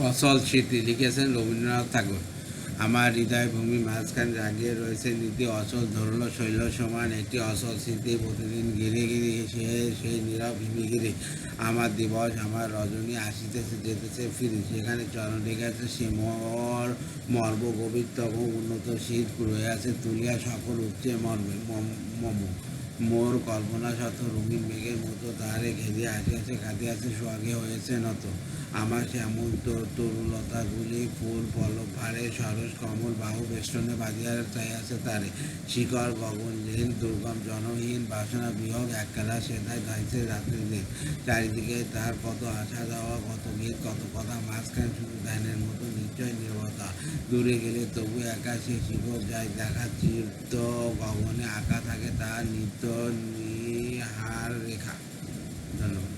অচল স্মৃতি লিখেছেন রবীন্দ্রনাথ ঠাকুর। আমার হৃদয় ভূমি মাঝখানে জাগিয়ে রয়েছে নীতি অচল ধরল শৈল সমান একটি অচল স্মৃতি প্রতিদিন ঘিরে ঘিরে সেই নীরব হিমিগিরি। আমার দিবস আমার রজনী আসিতেছে যেতেছে ফিরি, সেখানে চরণ রেখেছে সে মোর মর্ম গভীরতম উন্নত শীত রয়েছে তুলিয়া সকল উচ্চে মর্মে মম মোর কল্পনা শত রঙিন মেঘের মতো তাহারে ঘেরিয়া আসিয়াছে কাঁদিয়াছে সোহাগে হয়েছে নত। আমার শ্যামল তরুলতাগুলি ফুল পল্লব ভারে সরস কমল বাহু বেষ্টনে বাজিয়া চাইয়াছে তারে। শিকড় গগনহীন দুর্গম জনহীন বাসনা বিহগ একখানা সেটাই গাইছে রাত্রি দিন। চারিদিকে তার কত আসা যাওয়া, কত গীত, কত কথা, মাঝখানে শুধু ধ্যানের মতো নিশ্চয় নিরবতা। দূরে গেলে তবু একা সে শিকড় যায় দেখা চিত্ত গগনে আঁকা থাকে তার নিত্য নিহার রেখা। ধন্যবাদ।